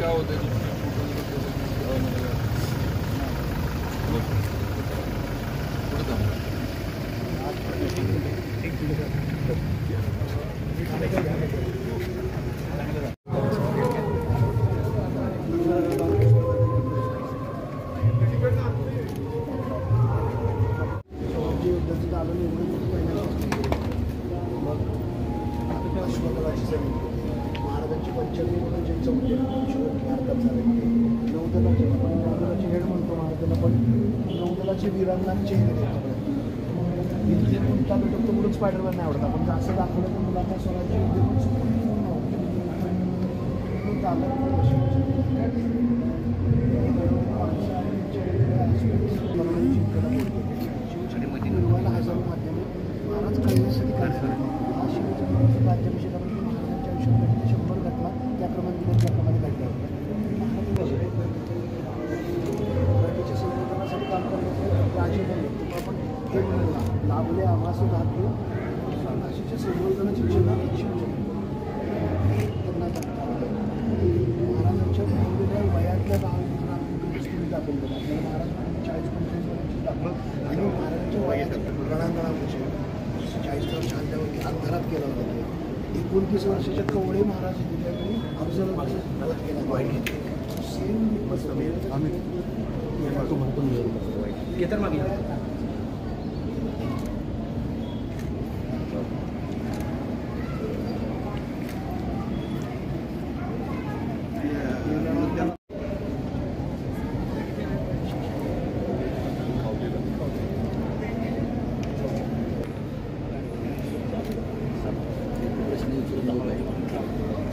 क्या होता है महाराजांची पंचमी म्हणून जे चौथे भारतात झाले नौदलाचे आपण नौदलाचे हेड म्हणतो महाराजांना पण नौदलाचे वीरांगणांचे हेड देतो इथे कोणता भेटतो तर मुलं स्पायडरमॅन नाही आवडत आपण असं दाखवलं तर मुलांना स्वराज्य युद्ध पण शिवछत्रपतीला हजारो माध्यमे महाराज कळण्यासाठी काय हा शिवछत्रपतीचा राज्याभिषेकामध्ये महाराजांच्या आयुष्यात 100 घटना त्याप्रमाणे दिनांच्याप्रमाणे घडल्या होत्या. मराठीच्या संवर्धनासाठी काम करण्याचे राजे बनले आपण हे म्हणून लाभले आम्हास धातू नाशिकच्या संवर्धनाची क्षमता त्यांना महाराजांच्या वेगवेगळ्या वयातल्या गोष्टी दाखवल्या आपल्याला महाराज 40-45 वर्षांची दाखवलं आणि महाराजांच्या वयाच्या रणांगणामध्ये 40 वर्ष आणल्यावरती अंधारात केला होता 29 वर्षाच्या कवळे महाराज त्यावेळी अफजल मदत केला वाईट सेम आम्ही तर मागे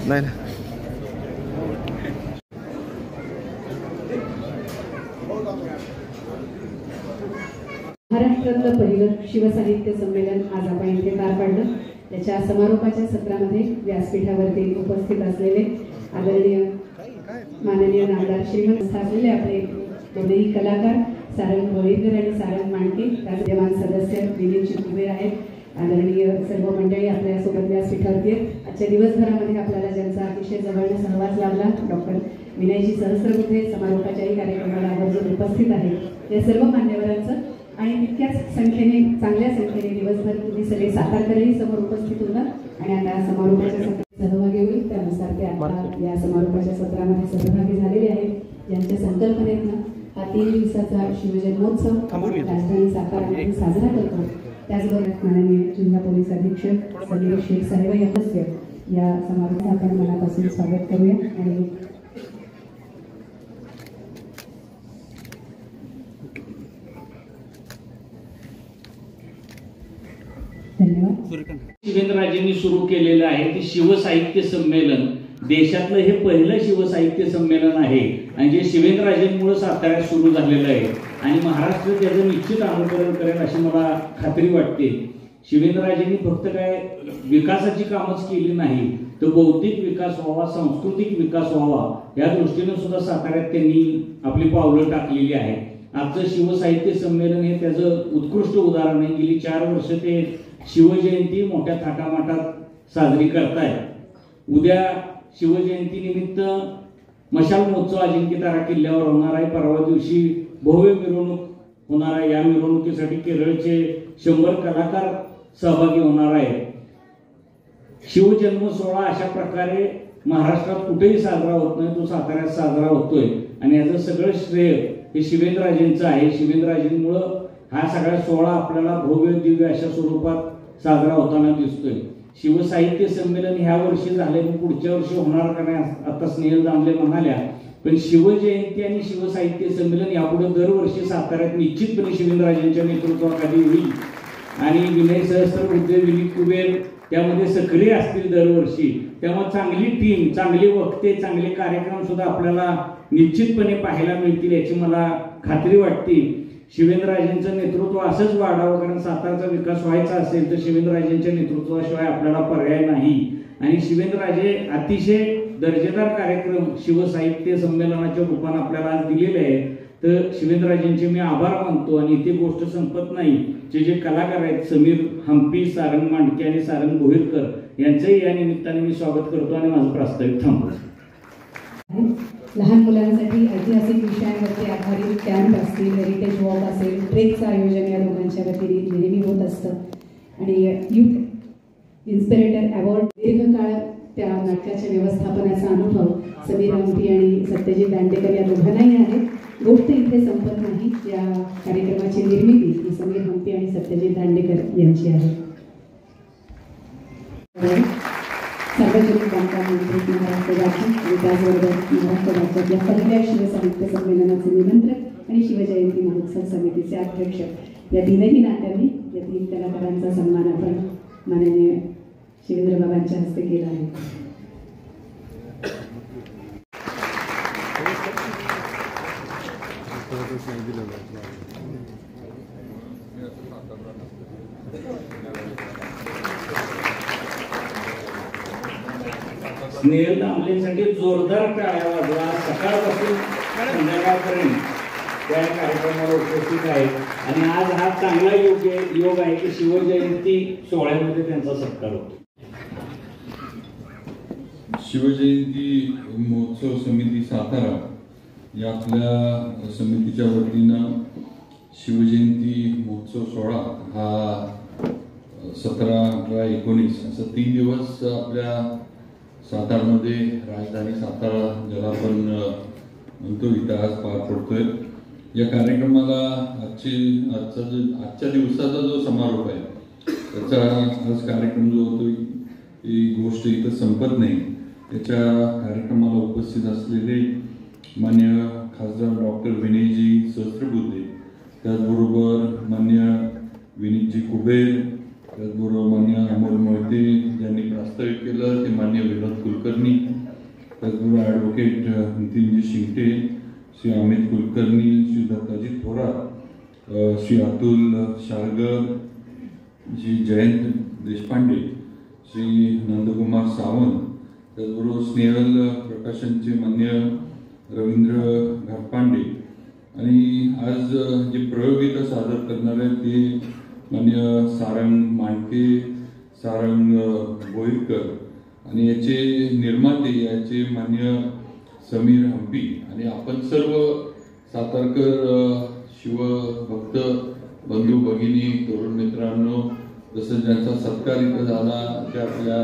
नाही ना महाराष्ट्रातलं पहिलं शिवसाहित्य संमेलन आज आपण इथे पार पाडलं. त्याच्या समारोपाच्या सत्रामध्ये व्यासपीठावरती उपस्थित असलेले आदरणीय माननीय नामदार श्रीमंत असलेले आपले दोन्ही कलाकार सारंग भोईरकर आणि सारंग मांडके, विद्यमान सदस्य दिलीप कुबेर आहेत. आदरणीय सर्व मंडळी आपल्यासोबत व्यासपीठावरती आहेत. आजच्या दिवसभरामध्ये आपल्याला ज्यांचा अतिशय जवळचा सहवास लाभला डॉक्टर विनयजी सहस्त्रबुद्धे समारोपाच्याही कार्यक्रमाला आवर्जून उपस्थित आहेत. या सर्व मान्यवरांचं आणि तितक्याच संख्येने चांगल्या संख्येने दिवसभर तुम्ही सगळे सातारकरही समोर उपस्थित होतात आणि आता समारोपाच्या सत्रात सहभागी होईल. त्यानुसार ते आता या समारोपाच्या सत्रामध्ये सहभागी झालेले आहेत. ज्यांच्या संकल्पनेतनं हा 3 दिवसाचा शिवजन्मोत्सव राजधानी सातारामध्ये साजरा करतो. त्याचबरोबर माननीय जिल्हा पोलीस अधीक्षक समीर शेख साहेब यांचे या समारोहात आपण मनापासून स्वागत करूया आणि धन्यवाद. शिवेंद्रराजेंनी सुरू केलेलं आहे ते शिवसाहित्य संमेलन देशातलं हे पहिलं शिवसाहित्य संमेलन आहे आणि जे शिवेंद्रराजेंमुळे साताऱ्यात सुरू झालेलं आहे आणि महाराष्ट्र त्याचं निश्चित अनुकरण करेल अशी मला खात्री वाटते. शिवेंद्रराजेंनी फक्त काय विकासाची कामच केली नाही तर बौद्धिक विकास व्हावा, सांस्कृतिक विकास व्हावा या दृष्टीने सुद्धा साताऱ्यात त्यांनी आपली पावलं टाकलेली आहे. आजचं शिवसाहित्य संमेलन हे त्याचं उत्कृष्ट उदाहरण आहे. गेली 4 वर्ष ते शिवजयंती मोठ्या थाटामाटात साजरी करतायत. उद्या शिवजयंती निमित्त मशाल महोत्सव अजिंक्यतारा किल्ल्यावर होणार आहे. परवा दिवशी भव्य मिरवणूक होणार आहे. या मिरवणुकीसाठी केरळचे 100 कलाकार सहभागी होणार आहेत. शिवजन्म सोहळा अशा प्रकारे महाराष्ट्रात कुठेही साजरा होत नाही, तो साताऱ्यात साजरा होतोय आणि याचं सगळं श्रेय हे शिवेंद्रराजेंचं आहे. शिवेंद्रराजेंमुळं हा सगळा सोहळा आपल्याला भव्य दिव्य अशा स्वरूपात साजरा होताना दिसतोय. शिवसाहित्य संमेलन ह्या वर्षी झाले, पुढच्या वर्षी होणार का नाही आता स्नेहल दामले म्हणाल्या, पण शिवजयंती आणि शिवसाहित्य संमेलन यापुढे दरवर्षी साताऱ्यात निश्चितपणे शिवेंद्रराजेंच्या नेतृत्वाखाली होईल आणि विनय सहस्त्रबुद्धे, विनीत कुबेर त्यामध्ये सक्रिय असतील दरवर्षी. तेव्हा चांगली टीम, चांगले वक्ते, चांगले कार्यक्रम सुद्धा आपल्याला निश्चितपणे पाहायला मिळतील याची मला खात्री वाटते. शिवेंद्रराजेंचं नेतृत्व असंच वाढावं, कारण सातारचा विकास व्हायचा असेल तर शिवेंद्रराजेंच्या नेतृत्वाशिवाय आपल्याला पर्याय नाही. आणि शिवेंद्रराजे अतिशय दर्जेदार कार्यक्रम शिवसाहित्य संमेलनाच्या रूपाने आपल्याला आज दिलेले आहे. तर शिवेंद्रराजेंचे मी आभार मानतो आणि इथे गोष्ट संपत नाही. जे कलाकार आहेत समीर हंपी, सारंग मांडके आणि सारंग भोईरकर यांचंही या निमित्ताने मी स्वागत करतो आणि माझं प्रास्ताविक थांबतो. लहान मुलांसाठी ऐतिहासिक विषयांवरती आधारित कॅम्प असतील, हेरिटेज वॉक असेल, ट्रेकचं आयोजन या दोघांच्या वतीने नेहमी होत असतं. आणि यूथ इन्स्पिरेटर अवॉर्ड दीर्घकाळ त्या नाटकाच्या व्यवस्थापनाचा अनुभव समीर हंपी आणि सत्यजित दांडेकर या दोघांनाही आहे. गोष्ट इथे संपत नाही. या कार्यक्रमाची निर्मिती ही समीर हंपी आणि सत्यजित दांडेकर यांची आहे. सार्वजनिक बांधकाम मंत्री महाराष्ट्र राज्य आणि त्याचबरोबर महाराष्ट्र राज्यातल्या पहिल्या शिवसाहित्य संमेलनाचे निमंत्रक आणि शिवजयंती महोत्सव समितीचे अध्यक्ष या तीनही नात्यांनी या 3 कलाकारांचा सन्मान आपण माननीय शिवेंद्र बाबांच्या हस्ते केला आहे. स्नेहल दामलेंसाठी जोरदार टाळ्या वाजवा. सकाळपासून संध्याकाळपर्यंत त्या कार्यक्रमाला उपस्थित आहेत आणि आज हा चांगला योग आहे की शिवजयंती सोहळ्यामध्ये त्यांचा सत्कार होतो. शिवजयंती महोत्सव समिती सातारा या आपल्या समितीच्या वतीनं शिवजयंती महोत्सव सोहळा हा 17, 18, 19 असं 3 दिवस आपल्या सातारमध्ये राजधानी सातारा ज्याला आपण म्हणतो इथं आज पार पडतोय. या कार्यक्रमाला आजच्या दिवसाचा जो समारोप आहे त्याचा आज कार्यक्रम जो होतो ही गोष्ट इथं संपत नाही. त्याच्या कार्यक्रमाला उपस्थित असलेले मान्य खासदार डॉक्टर विनयजी सहस्त्रबुद्धे, त्याचबरोबर मान्य विनीतजी कुबेर, त्याचबरोबर मान्य अमोल मोहिते ज्यांनी प्रास्ताविक केलं ते मान्य विनोद कुलकर्णी, त्याचबरोबर ॲडव्होकेट नितीनजी शिंगटे, श्री अमित कुलकर्णी, श्री दत्ताजी थोरात, श्री अतुल शाळगर, श्री जयंत देशपांडे, श्री नंदकुमार सावंत, त्याचबरोबर स्नेहल प्रकाशनचे मान्य रवींद्र घाटपांडे आणि आज जे प्रयोग इथं सादर करणार आहेत ते मान्य सारंग मांडके, सारंग बोईरकर आणि याचे निर्माते याचे मान्य समीर हंपी आणि आपण सर्व सातारकर शिवभक्त बंधू भगिनी तरुण मित्रांनो, जसं ज्यांचा सत्कार इथं झाला ते आपल्या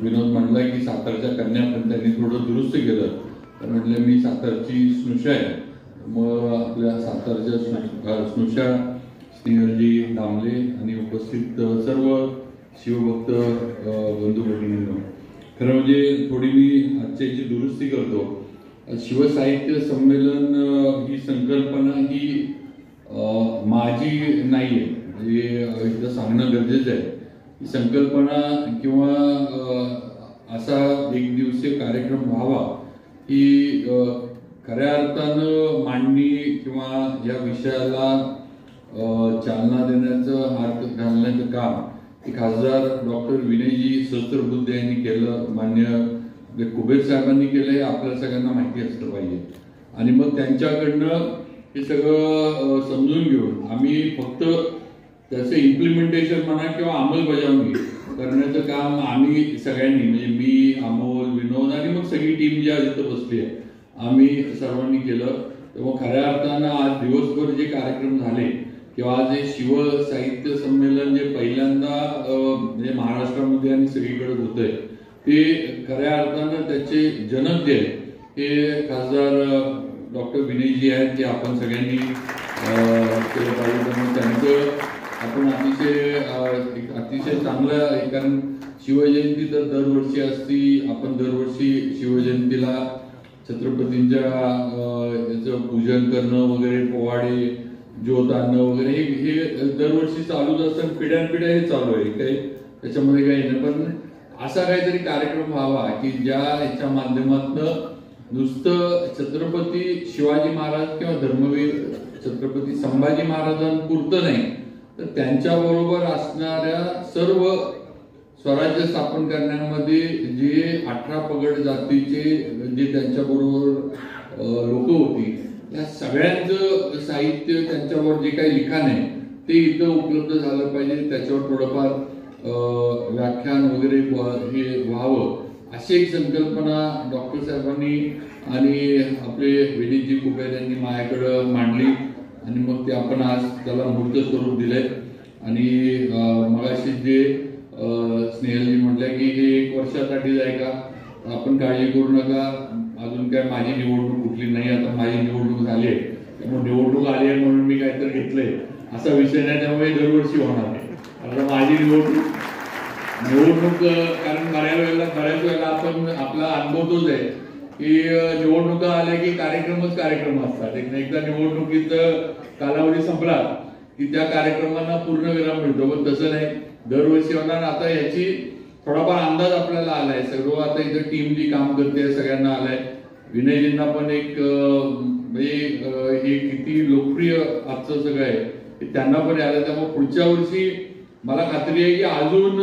विनोद म्हणला की सातारच्या कन्या पण त्यांनी थोडं दुरुस्त केलं तर म्हटलं मी सातारची स्नुषा आहे. मग आपल्या सातारच्या स्नुषा स्नेहलजी दामले आणि उपस्थित सर्व शिवभक्त बंधू भगिनींनो, खरं म्हणजे थोडी मी आजच्याची दुरुस्ती करतो. शिवसाहित्य संमेलन ही संकल्पना ही माझी नाही आहे, म्हणजे इथं सांगणं गरजेचं आहे. ही संकल्पना किंवा असा एक दिवसीय कार्यक्रम व्हावा ही खऱ्या अर्थानं मांडणी किंवा या विषयाला चालना देण्याचं हात घालण्याचं काम हे खासदार डॉक्टर विनयजी सहस्त्रबुद्धे यांनी केलं, मान्य कुबेर साहेबांनी केलं. हे आपल्या सगळ्यांना माहिती असलं पाहिजे आणि मग त्यांच्याकडनं हे सगळं समजून घेऊन आम्ही फक्त त्याचं इम्प्लिमेंटेशन म्हणा किंवा अंमलबजावणी करण्याचं काम आम्ही सगळ्यांनी म्हणजे मी, अमोल, विनोद आणि मग सगळी टीम जी आज इथं बसली आहे आम्ही सर्वांनी केलं. तेव्हा खऱ्या अर्थानं आज दिवसभर जे कार्यक्रम झाले किंवा आज हे शिव साहित्य संमेलन जे पहिल्यांदा म्हणजे महाराष्ट्रामध्ये आणि सगळीकडे होतंय ते खऱ्या अर्थानं त्याचे जनक जे आहेत हे खासदार डॉक्टर विनयजी आहेत ते आपण सगळ्यांनी केलं पाहिजे. त्यामुळे त्यांचं आपण अतिशय चांगलं, कारण शिवजयंती तर दरवर्षी असती. आपण दरवर्षी शिवजयंतीला छत्रपतींच्या याचं पूजन करणं वगैरे, पोवाडे, ज्योत आणणं वगैरे हे दरवर्षी चालूच असतं. पिढ्यानपिढ्या हे चालू आहे, काही त्याच्यामध्ये काही नाही. पण असा काहीतरी कार्यक्रम व्हावा की ज्या याच्या माध्यमातून नुसतं छत्रपती शिवाजी महाराज किंवा धर्मवीर छत्रपती संभाजी महाराजांपुरतं नाही तर त्यांच्याबरोबर असणाऱ्या सर्व स्वराज्य स्थापन करण्यामध्ये जे 18 पगड जातीचे जे त्यांच्याबरोबर लोक होती या सगळ्यांचं साहित्य, त्यांच्यावर जे काही लिखाण आहे ते इथं उपलब्ध झालं पाहिजे. त्याच्यावर थोडंफार व्याख्यान वगैरे हे व्हावं अशी एक संकल्पना डॉक्टर साहेबांनी आणि आपले विनीतजी कुबेर यांनी माझ्याकडं मांडली आणि मग ते आपण आज त्याला मूर्त स्वरूप दिले. आणि मगाशी जे स्नेहलजी म्हटल्या की हे 1 वर्षासाठीच आहे का, आपण काळजी करू नका, अजून काय माझी निवडणूक कुठली नाही, आता माझी निवडणूक झाली आहे, त्यामुळे निवडणूक आली आहे म्हणून मी काहीतरी घेतलंय असा विषय नाही, त्यामुळे दरवर्षी होणार आहे. आता माझी निवडणूक कारण बऱ्याच वेळेला आपण आपला अनुभव तोच आहे की निवडणुका आल्या की कार्यक्रम असतात. एकदा निवडणुकीचा कालावधी संपला की त्या कार्यक्रमांना पूर्ण विराम मिळतो, पण तसं नाही, दरवर्षी होणार. आता याची थोडाफार अंदाज आपल्याला आलाय, सर्व आता इथं टीम जी काम करते सगळ्यांना आलाय. विनयजींना पण एक म्हणजे हे किती लोकप्रिय आजचं सगळं आहे त्यांना पण आलं, त्यामुळे पुढच्या वर्षी मला खात्री आहे की अजून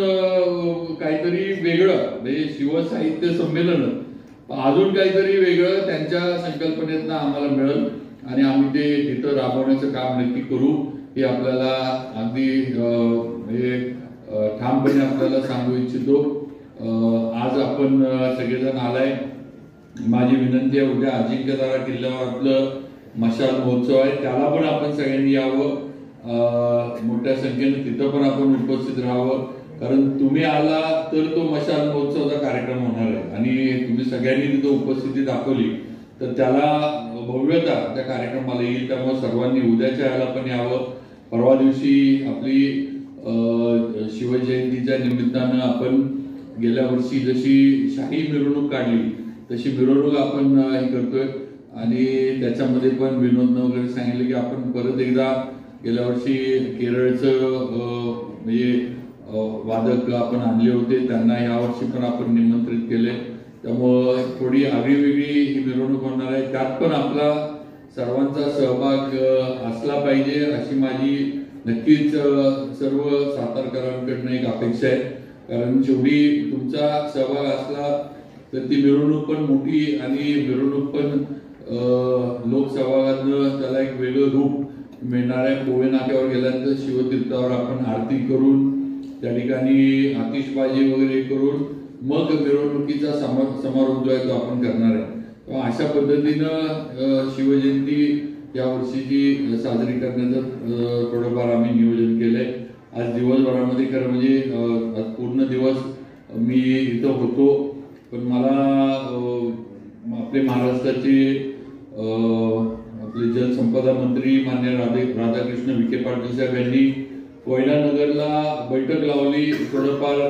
काहीतरी वेगळं म्हणजे शिवसाहित्य संमेलन अजून काहीतरी वेगळं त्यांच्या संकल्पनेतनं आम्हाला मिळेल आणि आम्ही ते तिथं राबवण्याचं काम नक्की करू हे आपल्याला अगदी म्हणजे ठामपणे आपल्याला सांगू इच्छितो. आज आपण सगळेजण आलाय, माझी विनंती आहे उद्या अजिंक्यतारा किल्ल्यावर आपलं मशाल महोत्सव आहे, त्याला पण आपण सगळ्यांनी यावं, मोठ्या संख्येने तिथं पण आपण उपस्थित राहावं, कारण तुम्ही आला तर तो मशाल महोत्सवाचा कार्यक्रम होणार आहे आणि तुम्ही सगळ्यांनी तिथं उपस्थिती दाखवली तर त्याला भव्यता त्या कार्यक्रमाला येईल. त्यामुळे सर्वांनी उद्याच्या याला पण यावं. परवा दिवशी आपली शिवजयंतीच्या निमित्तानं आपण गेल्या वर्षी जशी शाही मिरवणूक काढली तशी मिरवणूक आपण हे करतोय आणि त्याच्यामध्ये पण विनोदनं वगैरे सांगितलं की आपण परत एकदा गेल्या वर्षी केरळचं म्हणजे वादक आपण आणले होते, त्यांना यावर्षी पण आपण निमंत्रित केले. त्यामुळं थोडी आगळीवेगळी ही मिरवणूक होणार आहे, त्यात पण आपला सर्वांचा सहभाग असला पाहिजे अशी माझी नक्कीच सर्व सातारकरांकडनं एक अपेक्षा आहे. कारण शेवटी तुमचा सहभाग असला तर ती मिरवणूक पण मोठी आणि मिरवणूक पण लोकसहभागातनं त्याला एक वेगळं रूप मिळणार आहे. पोहे नाक्यावर गेल्यानंतर शिवतीर्थावर आपण आरती करून त्या ठिकाणी आतिषबाजी वगैरे करून मग मिरवणुकीचा समारोप जो आहे तो आपण करणार आहे. अशा पद्धतीनं शिवजयंती या वर्षीची साजरी करण्याचं थोडंफार आम्ही नियोजन केलंय. आज दिवसभरामध्ये खरं म्हणजे आज पूर्ण दिवस मी इथं होतो, पण मला आपले महाराष्ट्राचे आपले जलसंपदा मंत्री मान्य राधाकृष्ण विखे पाटील साहेब यांनी कोयना नगरला बैठक लावली थोडंफार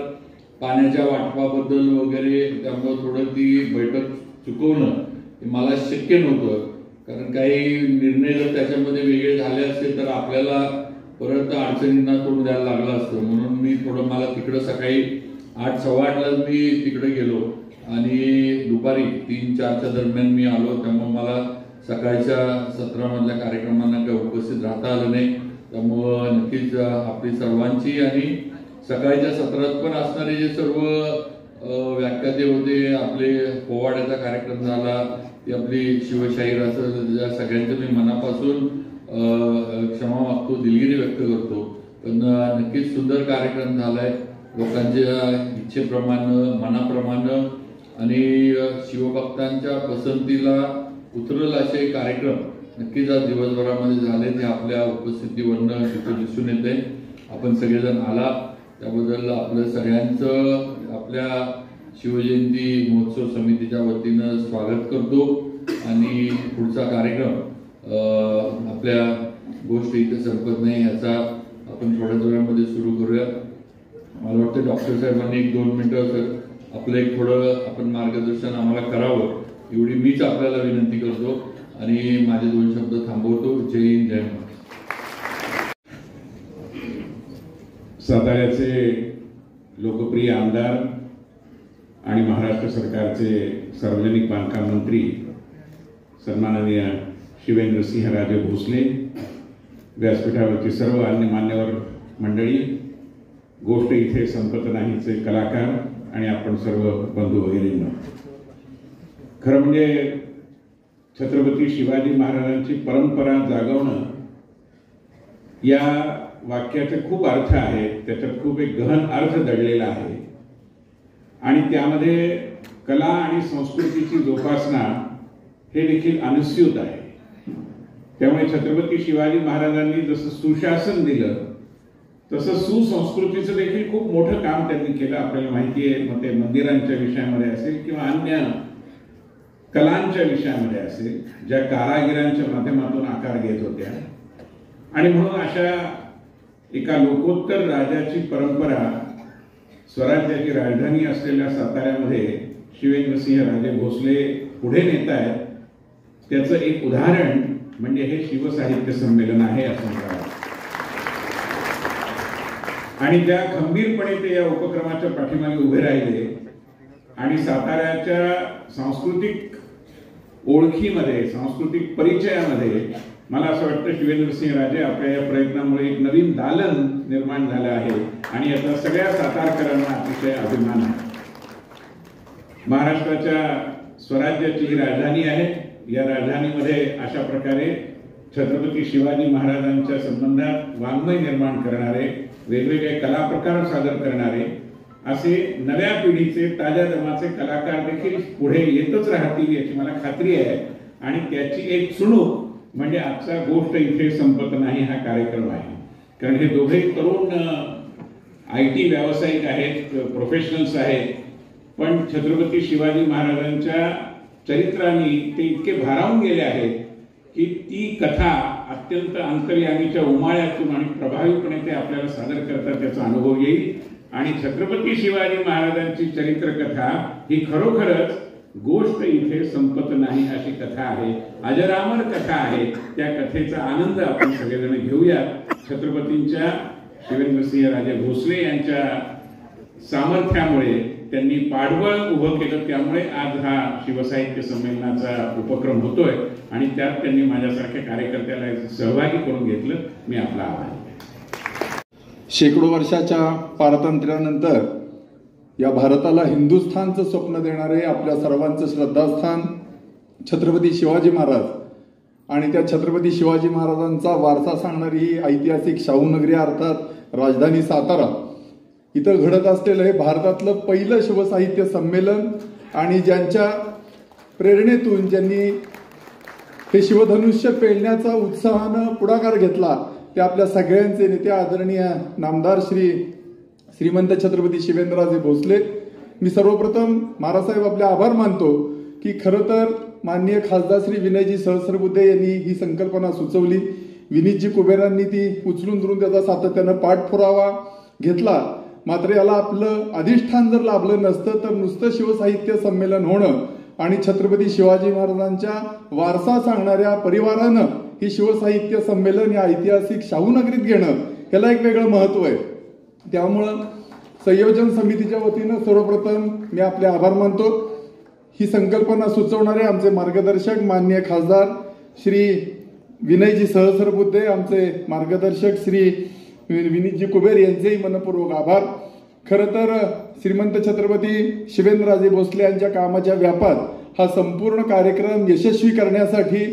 पाण्याच्या वाटपाबद्दल वगैरे, त्यामुळे थोडं ती बैठक चुकवणं मला शक्य नव्हतं, कारण काही निर्णय जर त्याच्यामध्ये वेगळे झाले असते तर आपल्याला परत अडचणींना तोंड द्यायला लागलं असतं. म्हणून मी थोडं मला तिकडं सकाळी 8, 8:15 मी तिकडे गेलो आणि दुपारी 3-4च्या दरम्यान मी आलो, त्यामुळे मला सकाळच्या सत्रामधल्या कार्यक्रमांना काही उपस्थित राहता आलं नाही. त्यामुळं नक्कीच आपली सर्वांची आणि सकाळच्या सत्रात पण असणारे जे सर्व व्याख्याते होते, आपले पोवाड्याचा कार्यक्रम झाला, ती आपली शिवशाहीर असं या सगळ्यांचं मी मनापासून क्षमा मागतो, दिलगिरी व्यक्त करतो. पण नक्कीच सुंदर कार्यक्रम झालाय, लोकांच्या इच्छेप्रमाणे मनाप्रमाणे आणि शिवभक्तांच्या पसंतीला उतरल असे कार्यक्रम नक्कीच आज दिवसभरामध्ये झाले, ते आपल्या उपस्थितीवरनं तिथं दिसून येते. आपण सगळेजण आला त्याबद्दल आपलं सगळ्यांचं आपल्या शिवजयंती महोत्सव समितीच्या वतीनं स्वागत करतो आणि पुढचा कार्यक्रम आपल्या गोष्टी इथे संपत नाही याचा आपण थोड्याच वेळामध्ये सुरू करूया. मला वाटतं डॉक्टर साहेबांनी 1-2 मिनिटं सर आपलं एक थोडं आपण मार्गदर्शन आम्हाला करावं एवढी मीच आपल्याला विनंती करतो आणि माझे 2 शब्द थांबवतो. जय हिंद, जय महाराष्ट्र. साताऱ्याचे लोकप्रिय आमदार आणि महाराष्ट्र सरकारचे सार्वजनिक बांधकाम मंत्री सन्माननीय शिवेंद्रसिंहराजे भोसले, व्यासपीठावरची सर्व अन्य मान्यवर मंडळी, गोष्ट इथे संपत नाहीचे कलाकार आणि आपण सर्व बंधू वगैरेंना, खरं म्हणजे छत्रपती शिवाजी महाराजांची परंपरा जागवणं या वाक्याचे खूप अर्थ आहेत, त्याच्यात खूप एक गहन अर्थ दडलेला आहे आणि त्यामध्ये कला आणि संस्कृतीची जोपासना हे देखील अनुस्यूत आहे. त्यामुळे छत्रपती शिवाजी महाराजांनी जसं सुशासन दिलं तसं सुसंस्कृतीचं देखील खूप मोठं काम त्यांनी केलं. आपल्याला माहिती आहे, मग ते मंदिरांच्या विषयामध्ये असेल किंवा अन्य कलांच्या विषयामध्ये असेल, ज्या कारागिरांच्या माध्यमातून आकार घेत होत्या. आणि म्हणून अशा एका लोकोत्तर राजाची परंपरा स्वराज्याची राजधानी असलेल्या साताऱ्यामध्ये शिवेंद्रसिंह राजे भोसले पुढे नेत आहेत. त्याचं एक उदाहरण म्हणजे हे शिवसाहित्य संमेलन आहे असं मला वाटतं. आणि त्या खंबीरपणे ते या उपक्रमाच्या पाठीमागे उभे राहिले आणि साताऱ्याच्या सांस्कृतिक ओळखीमध्ये, सांस्कृतिक परिचयामध्ये मला असं वाटतं शिवेंद्रसिंह राजे आपल्या या प्रयत्नामुळे एक नवीन दालन निर्माण झालं आहे आणि याचा सगळ्या सातारकरांना अतिशय अभिमान आहे. महाराष्ट्राच्या स्वराज्याची ही राजधानी आहे. या राजधानीमध्ये अशा प्रकारे छत्रपती शिवाजी महाराजांच्या संबंधात वाङ्मय निर्माण करणारे, वेगवेगळे कला प्रकार सादर करणारे असे नव्या पिढीचे ताज्या दमाचे कलाकार देखील पुढे येतच राहतील याची मला खात्री आहे. आणि त्याची एक चुणूक म्हणजे आजचा गोष्ट इथे संपत नाही हा कार्यक्रम आहे. कारण हे दोघेही तरुण IT व्यावसायिक आहेत, प्रोफेशनल्स आहेत, पण छत्रपती शिवाजी महाराजांच्या चरित्रांनी ते इतके भारावून गेले आहेत की ती कथा अत्यंत अंतर्यामीच्या उमाळ्यातून आणि प्रभावीपणे ते आपल्याला सादर करतात त्याचा अनुभव येईल. आणि छत्रपती शिवाजी महाराजांची चरित्रकथा ही खरोखरच गोष्ट इथे संपत नाही अशी कथा आहे, अजरामर कथा आहे. त्या कथेचा आनंद आपण सगळेजण घेऊयात. छत्रपतींच्या शिवेंद्रसिंह राजे भोसले यांच्या सामर्थ्यामुळे त्यांनी पाठबळ उभं केलं, त्यामुळे आज हा शिवसाहित्य संमेलनाचा उपक्रम होतोय आणि त्यात त्यांनी माझ्यासारख्या कार्यकर्त्याला सहभागी करून घेतलं. मी आपला आभार. शेकडो वर्षाच्या पारतंत्र्यानंतर या भारताला हिंदुस्थानचं स्वप्न देणारे आपल्या सर्वांचं श्रद्धास्थान छत्रपती शिवाजी महाराज आणि त्या छत्रपती शिवाजी महाराजांचा वारसा सांगणारी ही ऐतिहासिक शाहूनगरी अर्थात राजधानी सातारा इथं घडत असलेलं हे भारतातलं पहिलं शिवसाहित्य संमेलन आणि ज्यांच्या प्रेरणेतून ज्यांनी हे शिवधनुष्य पेलण्याचा उत्साहानं पुढाकार घेतला ते आपल्या सगळ्यांचे नेते आदरणीय नामदार श्रीमंत छत्रपती शिवेंद्रराजे भोसले. मी सर्वप्रथम महाराजसाहेब आपले आभार मानतो की खरं तर माननीय खासदार श्री विनयजी सहस्रबुद्धे यांनी ही संकल्पना सुचवली. विनीतजी कुबेरांनी ती उचलून धरून त्याचा सातत्यानं पाठपुरावा घेतला. मात्र याला आपलं अधिष्ठान जर लाभलं नसतं तर नुसतं शिवसाहित्य संमेलन होणं आणि छत्रपती शिवाजी महाराजांच्या वारसा सांगणाऱ्या परिवारानं ही शिवसाहित्य संमेलन या ऐतिहासिक शाहूनगरीत घेणं याला एक वेगळं महत्व आहे. त्यामुळं संयोजन समितीच्या वतीनं सर्वप्रथम मी आपले आभार मानतो. ही संकल्पना सुचवणारे आमचे मार्गदर्शक माननीय खासदार श्री विनयजी सहस्रबुद्धे, आमचे मार्गदर्शक श्री विनीतजी कुबेर यांचेही मनपूर्वक आभार. खरं तर श्रीमंत छत्रपती शिवेंद्रराजे भोसले यांच्या कामाच्या व्यापात हा संपूर्ण कार्यक्रम यशस्वी करण्यासाठी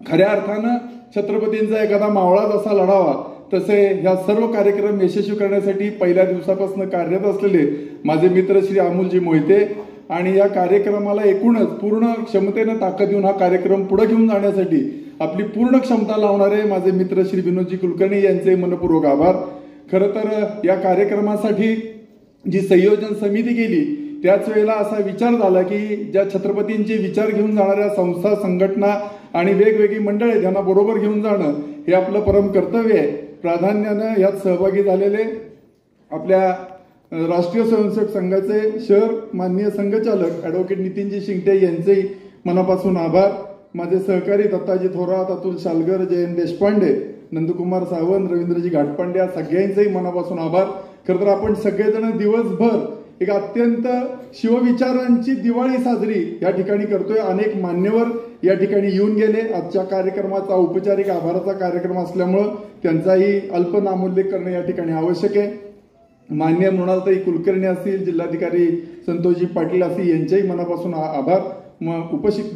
खऱ्या अर्थानं छत्रपतींचा एखादा मावळा जसा लढावा तसे ह्या सर्व कार्यक्रम यशस्वी करण्यासाठी पहिल्या दिवसापासून कार्यरत असलेले माझे मित्र श्री अमोलजी मोहिते आणि या कार्यक्रमाला एकूणच पूर्ण क्षमतेनं ताकद देऊन हा कार्यक्रम पुढे घेऊन जाण्यासाठी आपली पूर्ण क्षमता लावणारे माझे मित्र श्री विनोदजी कुलकर्णी यांचे मनपूर्वक आभार. खरं तर या कार्यक्रमासाठी जी संयोजन समिती केली त्याच वेळेला असा विचार झाला की ज्या छत्रपतींचे विचार घेऊन जाणाऱ्या संस्था, संघटना आणि वेगवेगळी मंडळे त्यांना बरोबर घेऊन जाणं हे आपलं परम कर्तव्य आहे. प्राधान्यानं यात सहभागी झालेले आपल्या राष्ट्रीय स्वयंसेवक संघाचे शहर माननीय संघचालक ॲडव्होकेट नितीनजी शिंगटे यांचेही मनापासून आभार. माझे सहकारी दत्ताजी थोरात, अतुल शालगर, जयंत देशपांडे, नंदकुमार सावंत, रवींद्रजी घाटपांडे या सगळ्यांचेही मनापासून आभार. खरं तर आपण सगळेजण दिवसभर एक अत्यंत शिवविचारांची दिवाळी साजरी या ठिकाणी करतोय. अनेक मान्यवर या ठिकाणी येऊन गेले. आजच्या कार्यक्रमाचा औपचारिक आभाराचा कार्यक्रम असल्यामुळं त्यांचाही अल्प नामोल्लेख करणं या ठिकाणी आवश्यक आहे. मान्य मृणालताई कुलकर्णी असतील, जिल्हाधिकारी संतोषजी पाटील असतील यांच्याही मनापासून आभार.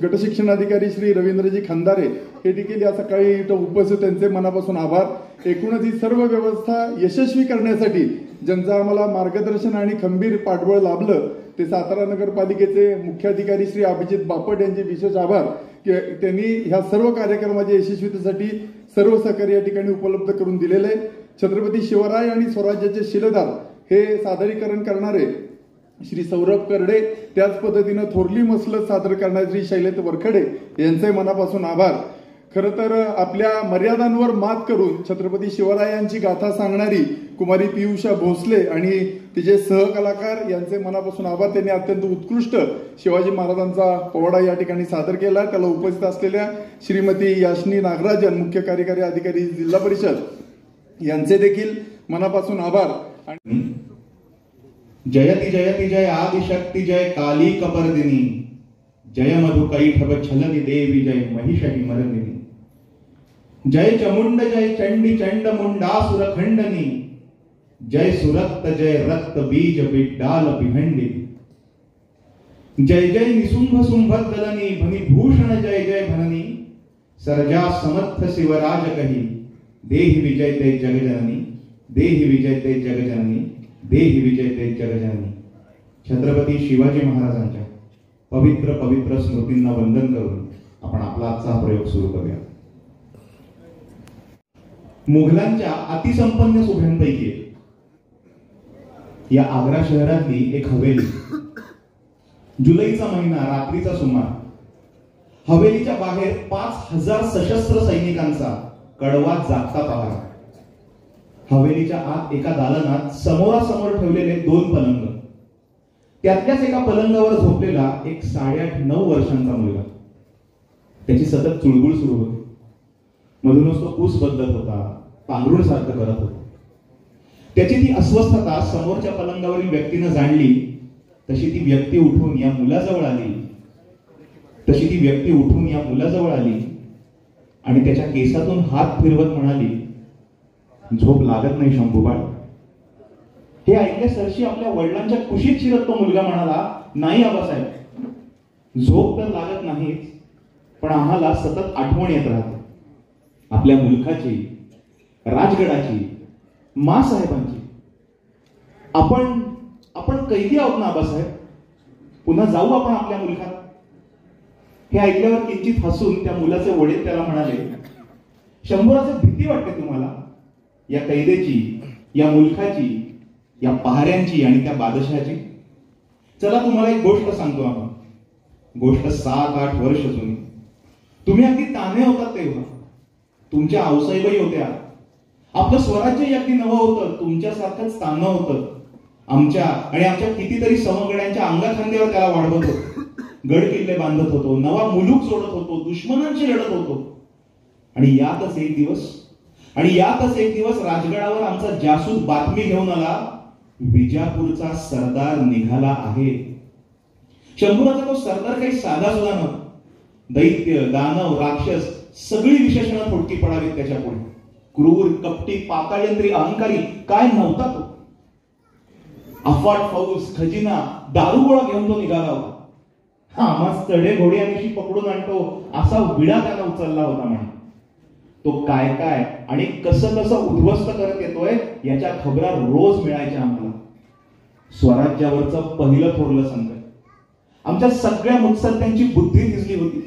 गटशिक्षणाधिकारी श्री रवींद्रजी खंदारे हे देखील या सकाळी इथं उपस्थित, त्यांचे मनापासून आभार. एकूणच ही सर्व व्यवस्था यशस्वी करण्यासाठी ज्यांचं आम्हाला मार्गदर्शन आणि खंबीर पाठबळ लाभलं ते सातारा नगरपालिकेचे मुख्याधिकारी श्री अभिजित बापट यांचे विशेष आभार की त्यांनी ह्या सर्व कार्यक्रमाच्या यशस्वीतेसाठी सर्व सहकार्य या ठिकाणी उपलब्ध करून दिलेले. छत्रपती शिवराय आणि स्वराज्याचे शिलेदार हे सादरीकरण करणारे श्री सौरभ करडे, त्याच पद्धतीनं थोरली मसलत सादर करणारे श्री शैलेश वरखडे यांचे मनापासून आभार. खरं तर आपल्या मर्यादांवर मात करून छत्रपती शिवरायांची गाथा सांगणारी कुमारी पियुषा भोसले आणि तिचे सहकलाकार यांचे मनापासून आभार. त्यांनी अत्यंत उत्कृष्ट शिवाजी महाराजांचा पोवाडा या ठिकाणी सादर केला. त्याला उपस्थित असलेल्या श्रीमती याशनी नागराजन, मुख्य कार्यकारी अधिकारी जिल्हा परिषद यांचे देखील मनापासून आभार. जयति जयति जय आदिशक्ती जय काली कपर्दिनी जय मधुकैठव छलनी देवी जय महिषी मर्दिनी जय चमुंड जय चंडी चंड मुंडासुर खंडनी जय सुरक्त जय रक्त बीज बिड्डाल बिहंडी जय जय निसुंभ सुंभदलनी भनी भूषण जय जय भननी सर्जा समर्थ शिवराज कही देहि विजय ते जगजननी देहि विजय ते जगजननी देहि विजय ते जगजननी. छत्रपती शिवाजी महाराजांच्या पवित्र पवित्र स्मृतींना वंदन करून आपण आपला आजचा प्रयोग सुरू करूया. मुघलांच्या अतिसंपन्न सुभ्यांपैकी या आग्रा शहरातली एक हवेली. जुलैचा महिना, रात्रीचा सुमार. हवेलीच्या बाहेर 5000 सशस्त्र सैनिकांचा कडवा जागता पहारा. हवेलीच्या आत एका दालनात समोरासमोर ठेवलेले 2 पलंग. त्यातल्याच एका पलंगावर झोपलेला एक 8.5-9 वर्षांचा मुलगा. त्याची सतत चुळबुळ सुरू होती. मधूनच तो कूस बदलत होता, पांघरुण सारखं करत होता. त्याची ती अस्वस्थता समोरच्या पलंगावरील व्यक्तीनं जाणली. तशी ती व्यक्ती उठून या मुलाजवळ आली आणि त्याच्या केसातून हात फिरवत म्हणाली, झोप लागत नाही शंभूबाळ. हे ऐकल्या सरशी आपल्या वडिलांच्या कुशीत शिरत तो मुलगा म्हणाला, नाही आबासाहेब, झोप तर लागत नाहीच, पण आम्हाला सतत आठवण येत राहते आपल्या मुलखाची, राजगडाची, मासाहेबांची. आपण कैदी आहोत ना आबासाहेब, पुन्हा जाऊ आपण आपल्या मुलखात. हे ऐकल्यावर किंचित हसून त्या मुलाचे वडील त्याला म्हणाले, शंभूराची भीती वाटते तुम्हाला या कैदेची, या मुलखाची, या पहाऱ्यांची आणि त्या बादशाची? चला तुम्हाला एक गोष्ट सांगतो आपण. गोष्ट 7-8 वर्ष जुनी. तुम्ही अगदी ताने होतात तेव्हा. तुमच्या आऊसाहेबही होत्या. आपलं स्वराज्यही अगदी नवं होतं, तुमच्यासारखंच तानं होतं. आमच्या कितीतरी समगड्यांच्या अंगाखांद्यावर त्याला वाढवत होतो. गड किल्ले बांधत होतो, नवा मुलूक सोडत होतो, दुश्मनांशी लढत होतो. आणि यातच एक दिवस राजगडावर आमचा जासूस बातमी घेऊन आला, विजापूरचा सरदार निघाला आहे. शंभूराचा तो सरदार काही साधा सुद्धा नव्हता. दैत्य, दानव, राक्षस सगळी विशेषणं फुटकी पडावीत त्याच्या पुढे. क्रूर, कपटी, पाताळयंत्री, अहंकारी काय नव्हता तो. अफाट फौज, खजिना, दारुगोळा घेऊन तो निघाला होता. आम्हा चढे घोडे आणि पकडून आणतो असा विडा त्याला उचलला होता म्हणे. तो काय आणि कसं उद्ध्वस्त करत येतोय याच्या खबरा रोज मिळायच्या आम्हाला. स्वराज्यावरचं पहिलं थोरलं संकट. आमच्या सगळ्या मुत्सद्द्यांची बुद्धी थिजली होती.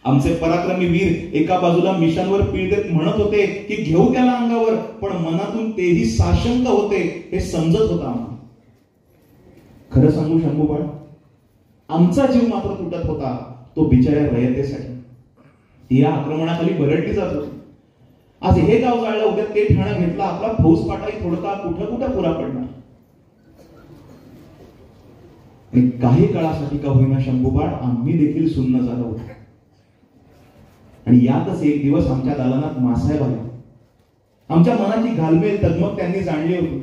आमचे पराक्रमी वीर एका बाजूला मिशनवर पीळ देत म्हणत होते की घेऊ त्याला अंगावर, पण मनातून तेही साशंक होते हे समजत होतं आम्हाला. खरं सांगू शंभूबाळ, आमचा जीव मात्र तुटत होता तो बिचाऱ्या रयतेसाठी. ती या आक्रमणाखाली बरडली जात होती. आज हे गाव जाळलं, उद्या ते ठाणं घेतलं, आपला फौज पाटाही थोडका कुठं पुरा पडणार. काही काळासाठी का होईना शंभूबाळ आम्ही देखील सुन्न झालो होतो. आणि यातच एक दिवस आमच्या दालनात मासाहेब आले. आमच्या मनाची घालमेल तगमग त्यांनी जाणली होती.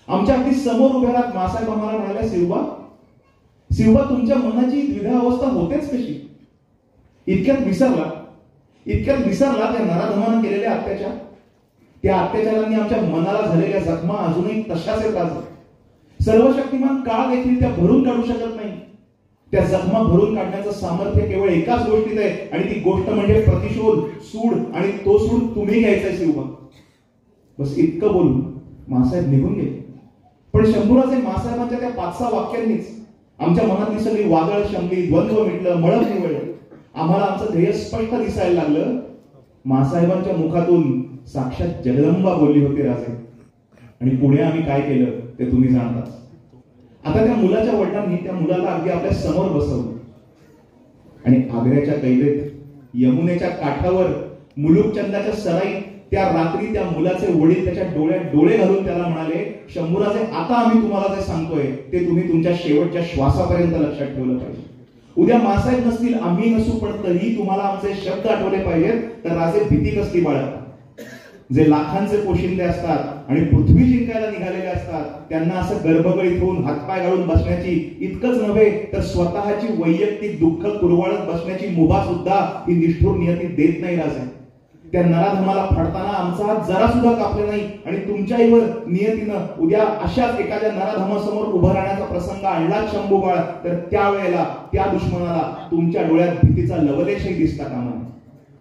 आमच्या अगदी समोर उभ्या राहत मासाहेब आम्हाला म्हणाले, शिवबा तुमच्या मनाची द्विधा अवस्था होतेच कशी? इतक्यात विसरला त्या नराधमानं केलेल्या अत्याचार. त्या अत्याचारांनी आमच्या मनाला झालेल्या जखमा अजूनही तशाच येतात. सर्वशक्तिमान काळ देखील त्या भरून काढू शकत नाही. त्या जखमा भरून काढण्याचं सामर्थ्य केवळ एकाच गोष्टीत आहे, आणि ती गोष्ट म्हणजे प्रतिशोध, सूड. आणि तो सूड तुम्ही घ्यायचा शिवबा. बस इतकं बोलून मासाहेब निघून गेले. पण शंभूराजे मासाहेबांच्या त्या 5-6 वाक्यांनीच आमच्या मनातली सगळी वादळ शमली, द्वंद्व मिटलं, मळप निवडलं. आम्हाला आमचं ध्येय स्पष्ट दिसायला लागलं. मासाहेबांच्या मुखातून साक्षात जगदंबा बोलली होती राजे. आणि पुढे आम्ही काय केलं ते तुम्ही जाणताच. आता त्या मुलाच्या वडिलांनी त्या मुलाला अगदी आपल्या समोर बसवलं आणि आग्र्याच्या कैदेत यमुनेच्या काठावर मुलुकचंदाच्या सराईत त्या रात्री त्या मुलाचे वडील त्याच्या डोळ्यात डोळे घालून त्याला म्हणाले, शंभूराजे आता आम्ही तुम्हाला जे सांगतोय ते तुम्ही तुमच्या शेवटच्या श्वासापर्यंत लक्षात ठेवलं पाहिजे. उद्या मासाहेब नसतील, आम्ही नसू, पण तरीही तुम्हाला आमचे शब्द आठवले पाहिजेत. तर राजे भीती कसली बाळगतात? जे लाखांचे पोशिंदे असतात आणि पृथ्वी जिंकायला निघालेले असतात, त्यांना असं गर्भगळीत होऊन हातपाय घालून बसण्याची इतकंच नव्हे तर स्वतःची वैयक्तिक दुःख कुरवाळत बसण्याची मुभा सुद्धा ही निष्ठुर नियती देत नाही राजे. त्या नराधमाला फाडताना आमचा हात जरा सुद्धा कापले नाही आणि तुमच्यावर नियतीनं उद्या अशाच एखाद्या नराधमासमोर उभं राहण्याचा प्रसंग आणला शंभूबाळ, तर त्यावेळेला त्या दुश्मनाला तुमच्या डोळ्यात भीतीचा लवलेशही दिसता कामा नये.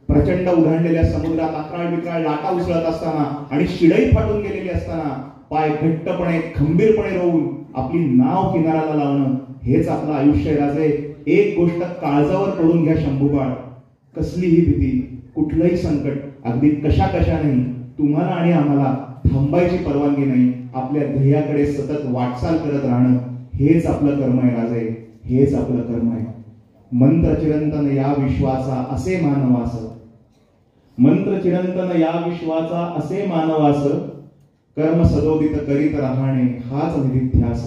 प्रचंड उधाणलेल्या समुद्रात अकराळ विकराळ लाटा उसळत असताना आणि शिडई फाटून गेलेली असताना पाय घट्टपणे खंबीरपणे रोवून आपली नाव किनाऱ्याला लावणं हेच आपलं आयुष्य आहे राजे. एक गोष्ट काळजावर करून घ्या शंभूबाळ, कसलीही भीती, कुठलंही संकट, अगदी कशा कशानेही तुम्हाला आणि आम्हाला थांबायची परवानगी नाही. आपल्या ध्येयाकडे सतत वाटचाल करत राहणं हेच आपलं कर्म आहे राजे, हेच आपलं कर्म आहे. मंत्र चिरंतन या विश्वाचा असे मानवास, मंत्र चिरंतन या विश्वाचा असे मानवास, कर्म सदोदित करीत राहणे हाच निधिध्यास.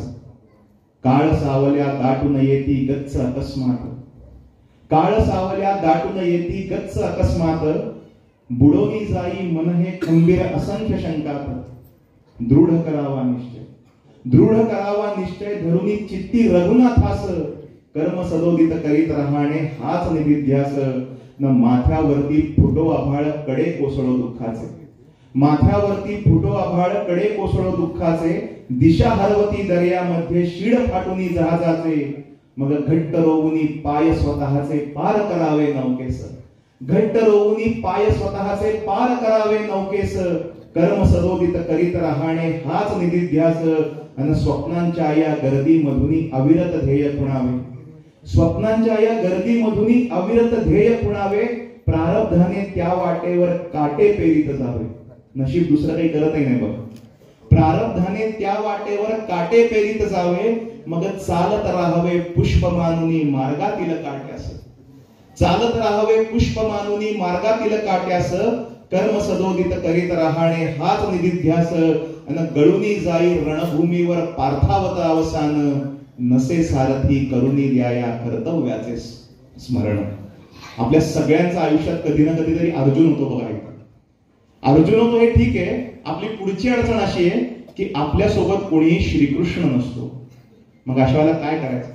काळ सावल्या दाटून येती गच्च अकस्मात, काळ सावल्या दाटून येती गच्च अकस्मात, बुडोनी जाई मन हे खंबीर असंख्य शंकात. दृढ करावा निश्चय, दृढ करावा निश्चय धरुनी चित्ती रघुनाथास, कर्म सदोदित करीत राहणे हाच निधिध्यास. न माथ्यावरती फुटो आभाळ कडे कोसळो दुःखाचे, माथ्यावरती फुटो आभाळ कडे कोसळो दुःखाचे, दिशा हरवती दर्यामध्ये शीड फाटुनी जहाजाचे, मग घट्ट रोवुनी पाय स्वतःचे पार करावे नौकेस, घट्ट रोवुनी पाय स्वतःचे पार करावे नौकेस. कर्म सदोदित करीत राहणे हाच निधिध्यास. आणि स्वप्नांच्या या गर्दीमधून अविरत ध्येय खुणावे, स्वप्नांच्या या गर्दीमधून अविरत ध्येय खुणावे. प्रारब्धाने त्या वाटेवर काटे पेरीत जावे, नशीब दुसरं काही करतही नाही बघ. प्रारब्धाने त्या वाटेवर काटे पेरीत जावे, मग चालत राहावे पुष्प मानुनी मार्गातील काट्यास, चालत राहावे पुष्प मानुनी मार्गातील काट्यास. कर्म सदोदित करीत राहणे हाच निधिध्यास. आणि गळुनी जाई रणभूमीवर पार्थावत अवसान, नसे सारथी करुणी द्याया कर्तव्याचे स्मरण. आपल्या सगळ्यांच्या आयुष्यात कधी ना कधीतरी अर्जुन होतो बघा. अर्जुन होतो हे ठीक आहे. आपली पुढची अडचण अशी आहे की आपल्या सोबत कोणीही श्रीकृष्ण नसतो. मग अशा वेळेला काय करायचं?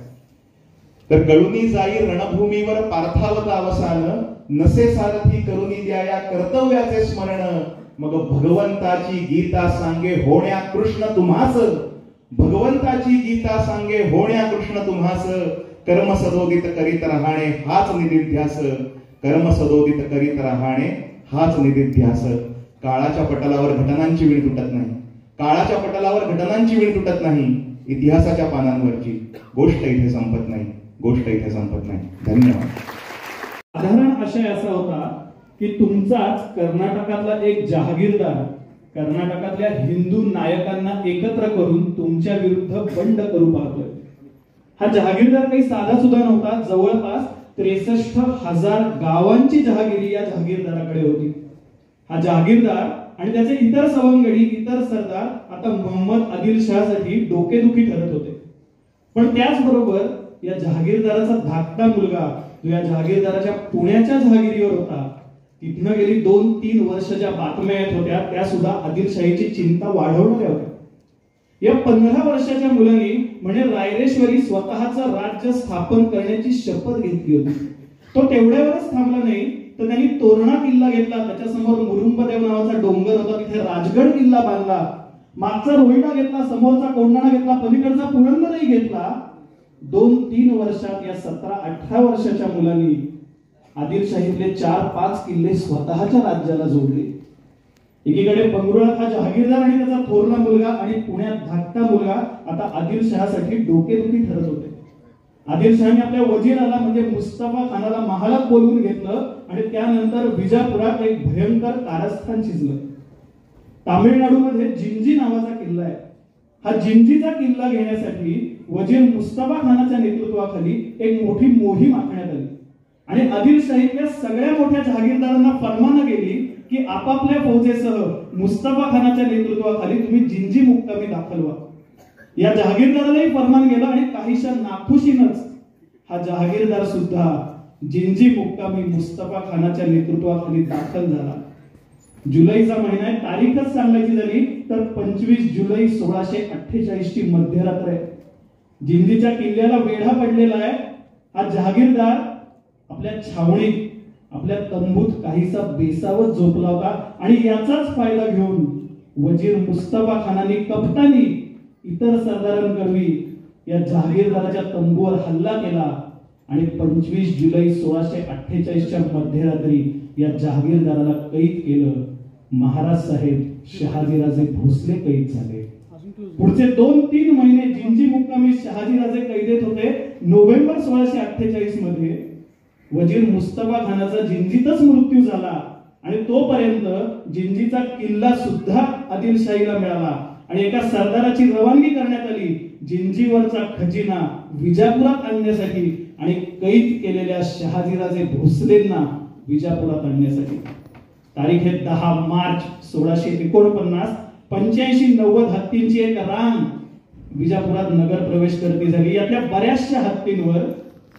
तर गळुनी जाई रणभूमीवर पार्थावत अवसान, नसे सारथी करुणी द्याया कर्तव्याचे स्मरण. मग भगवंताची गीता सांगे होण्या कृष्ण तुम्हास, भगवंताची गीता सांगे होण्या कृष्ण तुम्हास. कर्म सदोदित करीत राहणे हाच निधिध्यास, कर्म सदोदित करीत राहणे हाच निधिध्यास. काळाच्या पटलावर घटनांची वीण तुटत नाही, काळाच्या पटलावर घटनांची वीण तुटत नाही. इतिहासाच्या पानांवरची गोष्ट इथे संपत नाही, गोष्ट इथे संपत नाही. धन्यवाद. साधारण आशय असा होता की तुमचाच कर्नाटकातला एक जहागीरदार कर्नाटकातल्या हिंदू नायकांना एकत्र करून तुमच्या विरुद्ध बंड करू पाहतोय. हा जहागीरदार काही साधा सुद्धा नव्हता. जवळपास 63,000 गावांची जहागिरी या जहागीरदाराकडे होती. हा जहागीरदार आणि त्याचे इतर सवंगडी, इतर सरदार आता मोहम्मद आदिलशहासाठी डोकेदुखी ठरत होते. पण त्याचबरोबर या जहागीरदाराचा धाकटा मुलगा जो या जहागीरदाराच्या पुण्याच्या जहागिरीवर होता, तिथनं गेली 2-3 वर्ष ज्या बातम्या येत होत्या त्या सुद्धा आदिलशाहीची चिंता वाढवणाऱ्या होत्या. या 15 वर्षाच्या मुलांनी म्हणजे रायरेश्वरी स्वतःचं राज्य स्थापन करण्याची शपथ घेतली होती. तो तेवढ्यावरच थांबला नाही, तर त्यांनी तोरणा किल्ला घेतला. त्याच्यासमोर मुरुंबदेव नावाचा डोंगर होता, तिथे राजगड किल्ला बांधला. मागचा रोहिडा घेतला, समोरचा कोंढाणा घेतला, पलीकडचा पुरंदरही घेतला. 2-3 वर्षात या 17-18 वर्षाच्या मुलांनी आदिलशाहीतले 4-5 किल्ले स्वतःच्या राज्याला जोडले. एकीकडे बंगुळात हा जहागीरदार आणि त्याचा थोरला मुलगा आणि पुण्यात धाकटा मुलगा आता आदिलशहासाठी डोकेदुखी ठरत होते. आदिलशहाने आपल्या वजीराला म्हणजे मुस्तफा खानाला महालात बोलवून घेतलं आणि त्यानंतर विजापुरात एक भयंकर कारस्थान शिजलं. तामिळनाडूमध्ये जिंजी नावाचा किल्ला आहे. हा जिंजीचा किल्ला घेण्यासाठी वजीर मुस्तफा खानाच्या नेतृत्वाखाली एक मोठी मोहीम आखण्यात आली आणि आदिलशाहीतल्या सगळ्या मोठ्या जहागीरदारांना फरमानं गेली की आपापल्या फौजेसह मुस्तफा खानाच्या नेतृत्वाखाली तुम्ही जिंजी मुक्कामी दाखल व्हा. या जहागीरदारालाही फरमान गेलं आणि काहीशा नाखुशीनच हा जहागीरदार सुद्धा जिंजी मुक्कामी मुस्तफा खानाच्या नेतृत्वाखाली दाखल झाला. जुलैचा महिना आहे, तारीखच सांगायची झाली तर 25 जुलै 1648 ची मध्यरात्र आहे. जिंजीच्या किल्ल्याला वेढा पडलेला आहे. हा जहागीरदार आपल्या छावणीत आपल्या तंबूत काहीसा बेसावत झोपला होता आणि याचाच फायदा घेऊन वजीर मुस्तफा खानाने कप्तानी इतर सरदारांकरवी या जहागीरदाराच्या तंबूवर हल्ला केला आणि 25 जुलै 1648 च्या मध्यरात्री या जहागीरदाराला कैद केलं. महाराज साहेब शहाजीराजे भोसले कैद झाले. पुढचे 2-3 महिने जिंजी मुक्कामी शहाजीराजे कैदेत होते. नोव्हेंबर 1648 मध्ये वजीर मुस्तफा खानाचा जिंजीतच मृत्यू झाला आणि तोपर्यंत जिंजीचा किल्ला सुद्धा आदिलशाहीला मिळाला आणि एका सरदाराची रवानगी करण्यात आली जिंजीवरचा खजिना विजापुरात आणण्यासाठी आणि कैद केलेल्या शहाजीराजे भोसलेंना विजापुरात आणण्यासाठी. तारीख आहे 10 मार्च 1649. 85-90 हत्तींची एक रांग विजापुरात नगर प्रवेश करती झाली. यातल्या बऱ्याचशा हत्तींवर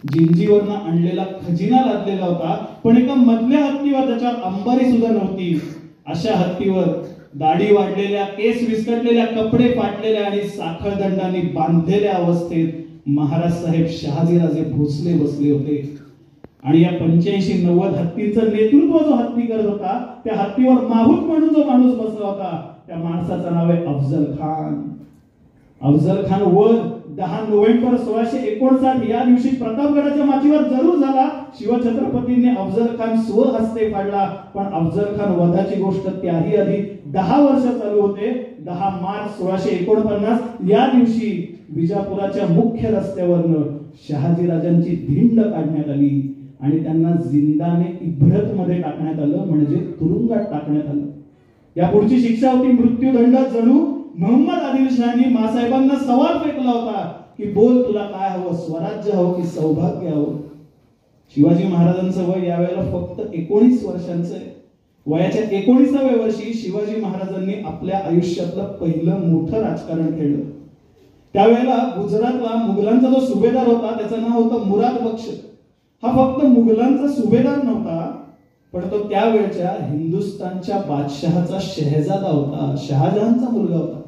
जिंजीवरनं आणलेला खजिना लादलेला होता, पण एका मधल्या हत्तीवर त्याच्यावर अंबारी सुद्धा नव्हती. अशा हत्तीवर दाढी वाढलेल्या, केस विस्कटलेल्या, कपडे फाटलेल्या आणि साखळदंडाने बांधलेल्या अवस्थेत महाराज साहेब शहाजीराजे भोसले बसले होते. आणि या 85-90 हत्तींचं नेतृत्व जो हत्ती करत होता, त्या हत्तीवर माहूत म्हणून जो माणूस बसला होता, त्या माणसाचं नाव आहे अफजल खान. अफजल खान वध 10 नोव्हेंबर 1659 या दिवशी प्रतापगडाच्या माचीवर जरूर झाला. शिवछत्रपतींनी अफजल खान स्वहस्ते फाडला, पण अफजल खान वधाची गोष्ट त्याही आधी 10 वर्ष चालू होते. 10 मार्च 1649 या दिवशी विजापुराच्या मुख्य रस्त्यावरनं शहाजीराजांची धिंड काढण्यात आली आणि त्यांना जिंदाने इब्रत मध्ये टाकण्यात आलं, म्हणजे तुरुंगात टाकण्यात आलं. या पुढची शिक्षा होती मृत्यूदंड. जणू मोहम्मद आदिलशहानी मासाहेबांना सवाल फेकला होता की बोल तुला काय हवं, स्वराज्य हवं की सौभाग्य हवं. शिवाजी महाराजांचं वय यावेळेला फक्त 19 वर्षांचं आहे. वयाच्या 19व्या वर्षी शिवाजी महाराजांनी आपल्या आयुष्यातलं पहिलं मोठं राजकारण केलं. त्यावेळेला गुजरातला मुघलांचा जो सुभेदार होता त्याचं नाव होतं मुराद बक्ष. हा फक्त मुघलांचा सुभेदार नव्हता, पण तो त्यावेळच्या हिंदुस्थानच्या बादशहाचा शहजादा होता, शहाजहानचा मुलगा होता.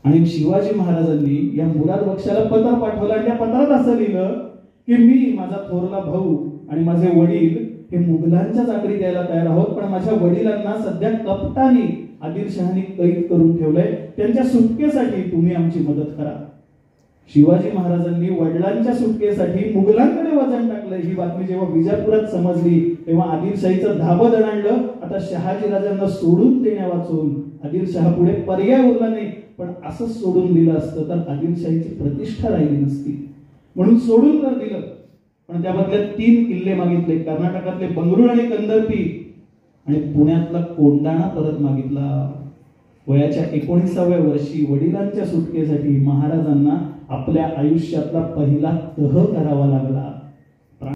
आणि शिवाजी महाराजांनी या मुराद बक्षाला पत्र पाठवलं आणि त्या पत्रात असं लिहिलं की मी, माझा थोरला भाऊ आणि माझे वडील हे मुघलांच्या चाकरी द्यायला तयार आहोत, पण माझ्या वडिलांना सध्या कप्तानी आदिलशहानी कैद करून ठेवलंय. त्यांच्या सुटकेसाठी तुम्ही आमची मदत करा. शिवाजी महाराजांनी वडिलांच्या सुटकेसाठी मुघलांकडे वजन टाकलं. ही बातमी जेव्हा विजापुरात समजली तेव्हा आदिलशाहीचं धाबं दणाणलं. आता शहाजीराजांना सोडून देण्या वाचून आदिलशहा पुढे पर्याय उरला नाही. पण असं सोडून दिलं असतं तर आदिलशाहीची प्रतिष्ठा राहिली नसती, म्हणून सोडून तर दिलं. पण त्या बदल्यात 3 किल्ले मागितले. कर्नाटकातले बंगळूर आणि कंदरपी आणि पुण्यातला कोंडाणा परत मागितला. वयाच्या 19व्या वर्षी वडिलांच्या सुटकेसाठी महाराजांना आपल्या आयुष्यातला पहिला तह करावा लागला.